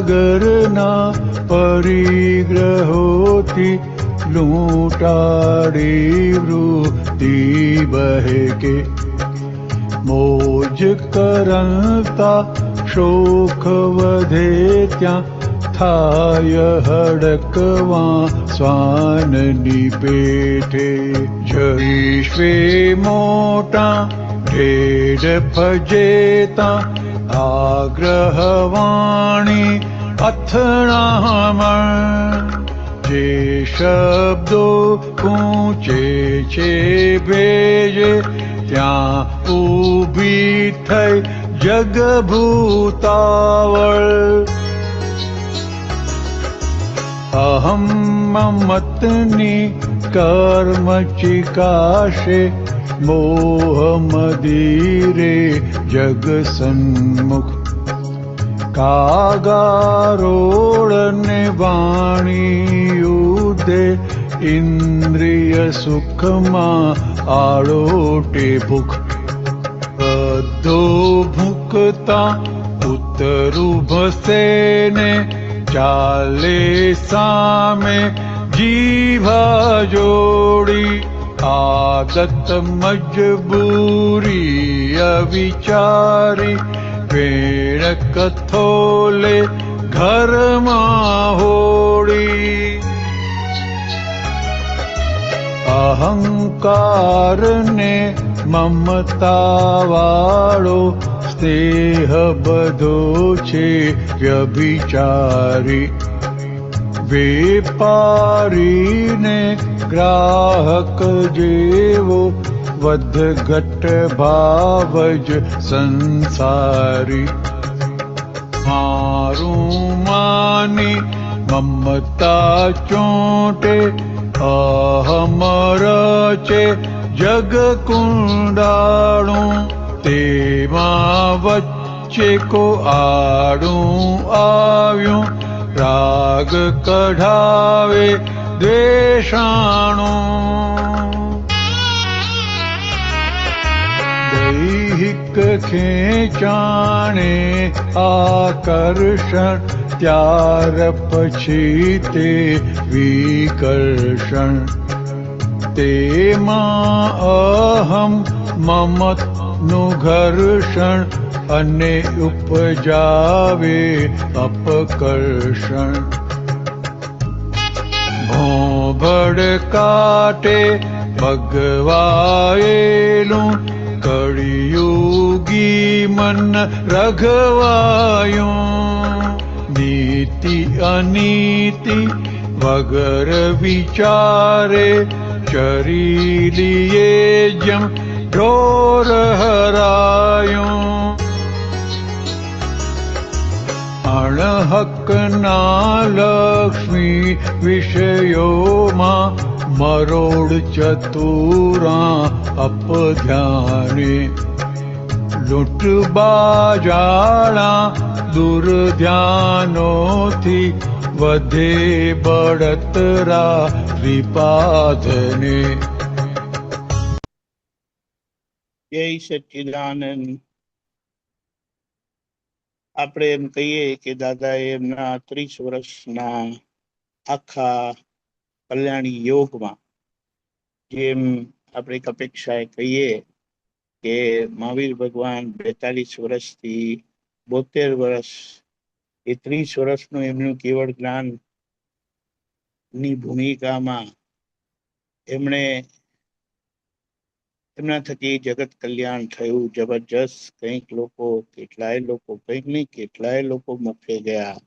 सागरना परिग्रहोથી લૂંટાડી વૃત્તિ બહેકે મોજ કરતા શોખ વધે ત્યાં થાય હડકવા શ્વાનની પેઠે જઈશ્વે મોટા ઢેઢ ફજેતા આગ્રહવાણી અથડામણ જે શબ્દો ઊંચે છે ભેજે ત્યાં ઊભી થઈ જગભૂતાવળ અહમ મમતની કર્મ ચિકાશે મોહ મદિરે જગ સન્મુખ કાગારોળને વાણી યુદ્ધે ઇન્દ્રિય સુખમાં આળોટે ભૂખ બધો ભૂખતા ઉતરુભસે ને ચાલે સામે જીભા જોડી આદત મજબૂરી અવિચારી વેણ કથોલે ઘરમાં હોડી અહંકારને મમતાવાળો સ્નેહ બધો છે વ્યભિચારી વેપારીને ગ્રાહક જેવો વધઘટ ભાવ જ સંસારી મારું માની મમતા ચોંટે અહમ રચે જગ કુંડાળું તેમાં વચ્ચે કો આડું આવ્યું રાગ કઢાવે દ્વેષાણું દૈહિક ખેંચાણે આકર્ષણ ત્યાર પછી તે વિકર્ષણ તેમાં અહમ મમતનું ઘર્ષણ અને ઉપજાવે અપકર્ષણ ભોંભડ કાટે ભગવાયેલું કળિયુગી મન રઘવાયું નીતિ અનીતિ વગર વિચારે ચરી લીએ જેમ ઢોર હરાયું અણહકના લક્ષ્મી વિષયોમાં મરોડ ચતુરા અપધ્યાને લૂંટબાજાળા દુર્ધ્યાનોથી વધે બળતરા વિપાધને. જય સચ્ચિદાનંદ. આપણે એમ કહીએ કે દાદાએ એમના 30 વર્ષના આખા કલ્યાણી યોગમાં જેમ આપણે એક અપેક્ષાએ કહીએ કે મહાવીર ભગવાન 42 વર્ષથી 72 વર્ષ એ 30 વર્ષનું એમનું કેવળ જ્ઞાનની ભૂમિકામાં એમના થકી જગત કલ્યાણ થયું જબરજસ્ત. કેટલાય લોકો મોક્ષે ગયા.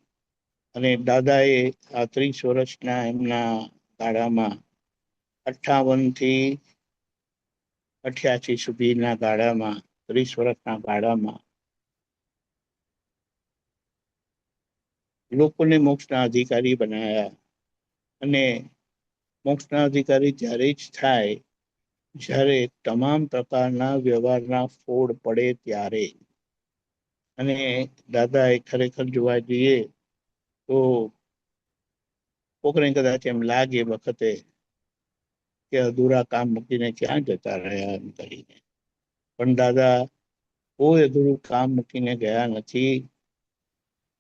અને દાદાએ આ 30 વર્ષના એમના ગાળામાં 58 થી 88 સુધીના ગાળામાં 30 વર્ષના ગાળામાં લોકોને મોક્ષના અધિકારી બનાવ્યા. અને મોક્ષના અધિકારી ત્યારે જ થાય જ્યારે તમામ પ્રકારના વ્યવહારના ફોડ પડે ત્યારે. અને દાદાએ ખરેખર જોવા જઈએ તો કોકને કદાચ એમ લાગે વખતે કે અધૂરા કામ મૂકીને ક્યાં જતા રહ્યા એમ કરીને, પણ દાદા કોઈ અધૂરું કામ મૂકીને ગયા નથી.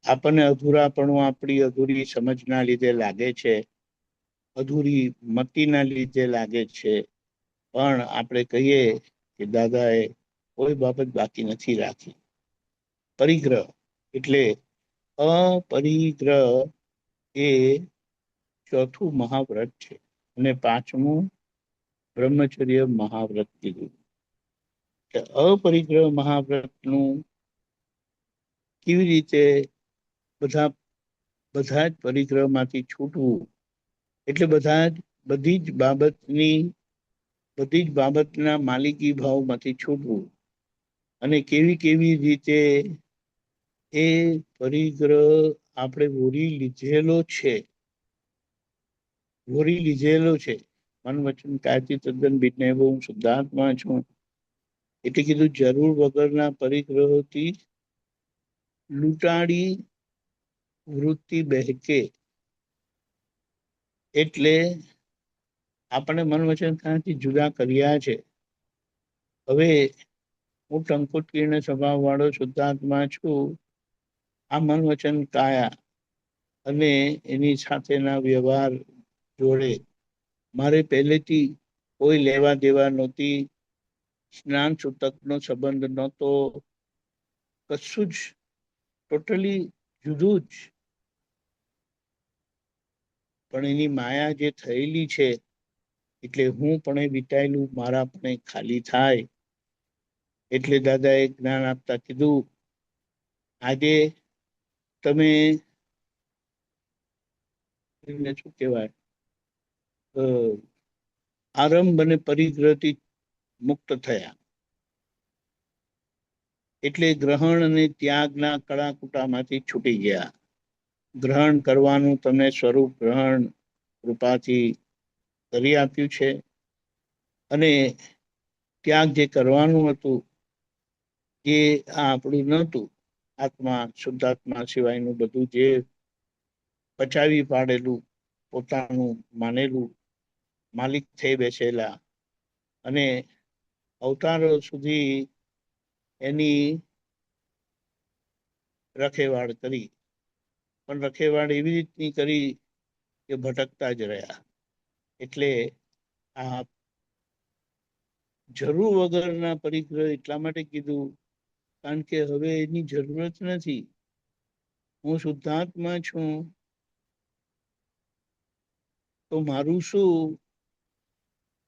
આપણને અધૂરાપણું આપણી અધૂરી સમજના લીધે લાગે છે, અધૂરી મતીના લીધે લાગે છે, પણ આપણે કહીએ કે દાદાએ કોઈ બાબત બાકી નથી રાખી. પરિગ્રહ એટલે અપરિગ્રહ એ ચોથું મહાવ્રત છે અને પાંચમું બ્રહ્મચર્ય મહાવ્રત કીધું. અપરિગ્રહ મહાવ્રતનું કેવી રીતે બધા જ પરિગ્રહમાંથી છૂટવું, એટલે બધી જ બાબતના માલિકી ભાવમાંથી છૂટવું, અને કેવી કેવી રીતે એ પરિગ્રહ આપણે વોરી લીધેલો છે. મન વચન કાયાથી તદ્દન ભિન્ન હું શુદ્ધાત્મા છું. એટલે કીધું જરૂર વગરના પરિગ્રહોથી લૂંટાડી વૃત્તિ બહેકે, એટલે આપણે મન વચન કાયાથી જુદા કર્યા છે. હવે હું ટંકુટ કિરણ સ્વભાવ વાળો શુદ્ધાત્મા છું. આ મન વચન કાયા અને એની સાથેના વ્યવહાર જોડે મારે પહેલેથી કોઈ લેવા દેવા નહોતી, સ્નાન છૂતકનો સંબંધ નહોતો, કશું જ ટોટલી જુદું જ. પણ એની માયા જે થયેલી છે, એટલે હું પણ વિટાયેલું મારા પણ ખાલી થાય. એટલે દાદાએ જ્ઞાન આપતા કીધું, આજે તમે શું કહેવાય, આરંભ અને પરિગ્રહથી મુક્ત થયા. એટલે ગ્રહણ અને ત્યાગના કળાકુટામાંથી છૂટી ગયા. ગ્રહણ કરવાનું તમને સ્વરૂપ ગ્રહણ કૃપાથી કરી આપ્યું છે, અને ત્યાગ જે કરવાનું હતું એ આપણું નહોતું. આત્મા શુદ્ધાત્મા સિવાયનું બધું જે પચાવી પાડેલું, પોતાનું માનેલું માલિક થઈ બેસેલા, અને અવતારો સુધી એની રખેવાળ કરી, પણ રખેવાળ એવી રીતની કરી કે ભટકતા જ રહ્યા. એટલે આ જરૂર વગરના પરિગ્રહ એટલા માટે કીધું, કારણ કે હવે એની જરૂરત નથી. હું શુદ્ધાત્મા છું તો મારું શું?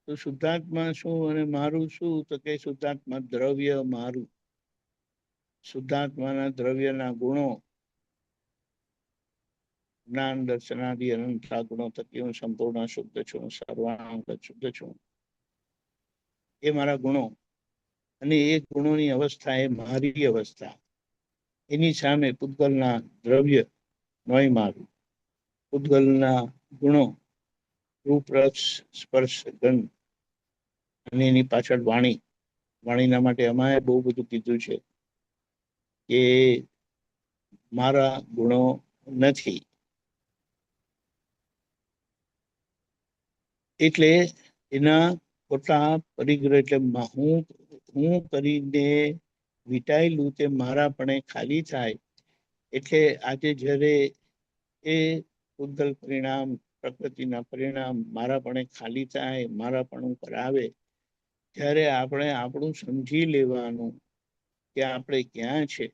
તો શુદ્ધાત્મા શું અને મારું શું? તો કે શુદ્ધાત્મા દ્રવ્ય મારું. શુદ્ધાત્માના દ્રવ્યના ગુણો, જ્ઞાન દર્શનાદિ અનંતા ગુણો થકી હું સંપૂર્ણ શુદ્ધ છું, સર્વાંગ શુદ્ધ છું. એ મારા ગુણો, અને એ ગુણોની અવસ્થા એ મારી અવસ્થા. એની સામે પૂતગલના દ્રવ્ય નોય મારું. પૂતગલના ગુણો રૂપ, રસ, સ્પર્શ, ગંધ, અને એની પાછળ વાણી. વાણીના માટે અમારે બહુ બધું કીધું છે કે મારા ગુણો નથી. એટલે એના ખોટા પરિગ્રહ, એટલે હું કરીને વિટાયેલું તે મારા પણ ખાલી થાય. એટલે આજે જ્યારે એ પૂતગલ પરિણામ, પ્રકૃતિના પરિણામ મારા પણ ખાલી થાય, મારા પણ ઉપર આવે, ત્યારે આપણે આપણું સમજી લેવાનું કે આપણે ક્યાં છે.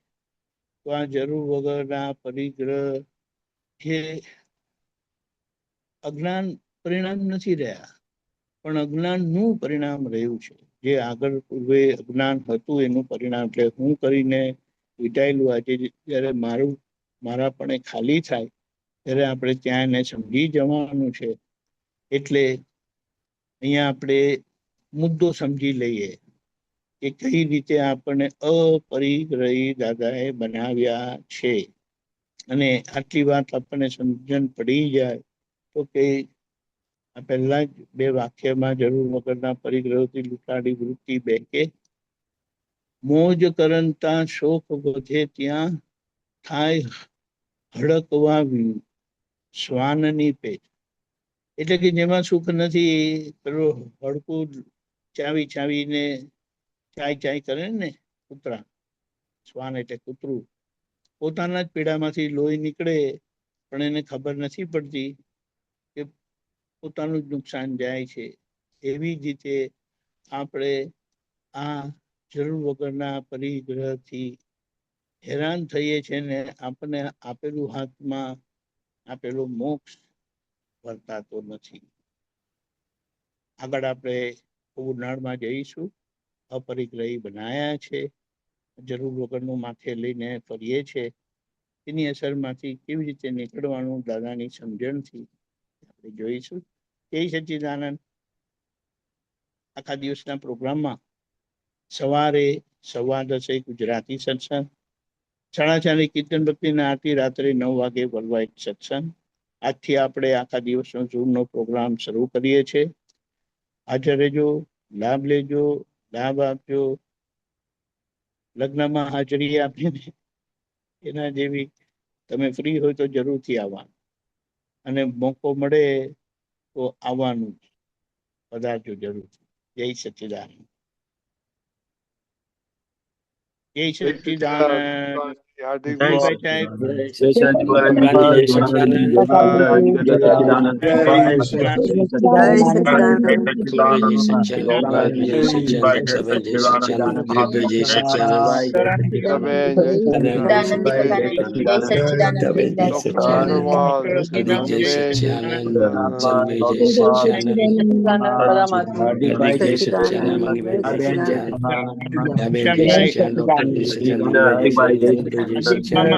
તો આ જરૂર વગરના પરિગ્રહ જે અજ્ઞાન પરિણામ નથી રહ્યા, પણ અજ્ઞાનનું પરિણામ રહ્યું છે. જે આગળ પૂર્વે અજ્ઞાન હતું એનું પરિણામ. એટલે હું કરીને વિટાયેલું આજે જ્યારે મારા પણ ખાલી થાય, ત્યારે આપણે ત્યાં એને સમજી જવાનું છે. એટલે અહીંયા આપણે મુદ્દો સમજી લઈએ કે કઈ રીતે આપણને અપરિગ્રહી દાદાએ બનાવ્યા છે. અને આટલી વાત આપણને સમજણ પડી જાય તો કે આ પહેલા જ બે વાક્યમાં જરૂર વગરના પરિગ્રહોથી લૂંટાડી વૃત્તિ બેકે, મોજ કરંતા શોક વધે ત્યાં થાય હડકવા શ્વાનની પેટ. એટલે કે જેમાં સુખ નથી, પેલું હડકું ચાવીને ચાય કરે ને કૂતરા, શ્વાન એટલે કૂતરું. પોતાના જ પીડામાંથી લોહી નીકળે પણ એને ખબર નથી પડતી કે પોતાનું જ નુકસાન જાય છે. એવી જ રીતે આપણે આ જરૂર વગરના પરિગ્રહથી હેરાન થઈએ છીએ ને આપણને આપેલું હાથમાં આપેલો મોક્ષ વર્તાતો નથી. આગળ આપણે ઉનાળમાં જઈશું. અપરિગ્રહી બનાયા છે, જરૂર વગરનું માથે લઈને ફરીએ છે. એની અસરમાંથી કેવી રીતે નીકળવાનું દાદાની સમજણથી આપણે જોઈશું. જય સચ્ચિદાનંદ. આખા દિવસના પ્રોગ્રામમાં સવારે 10:15 ગુજરાતી સત્સંગ, 4:30 કીર્તન ભક્તિના આરતી, રાત્રે 9 વાગે વર્લ્ડવાઇડ સત્સંગ. આજથી આપણે આખા દિવસનો ઝૂમનો પ્રોગ્રામ શરૂ કરીએ છીએ. હાજર રહેજો, લાભ લેજો, લાભ આપજો. લગ્નમાં હાજરી આપીને એના જેવી તમે ફ્રી હોય તો જરૂરથી આવવાનું, અને મોકો મળે તો આવવાનું જ, પધારજો જરૂરથી. જય સચ્ચિદાનંદ. જય સચ્ચિદાનંદ. હાર્દિક ભાઈ સાહેબ.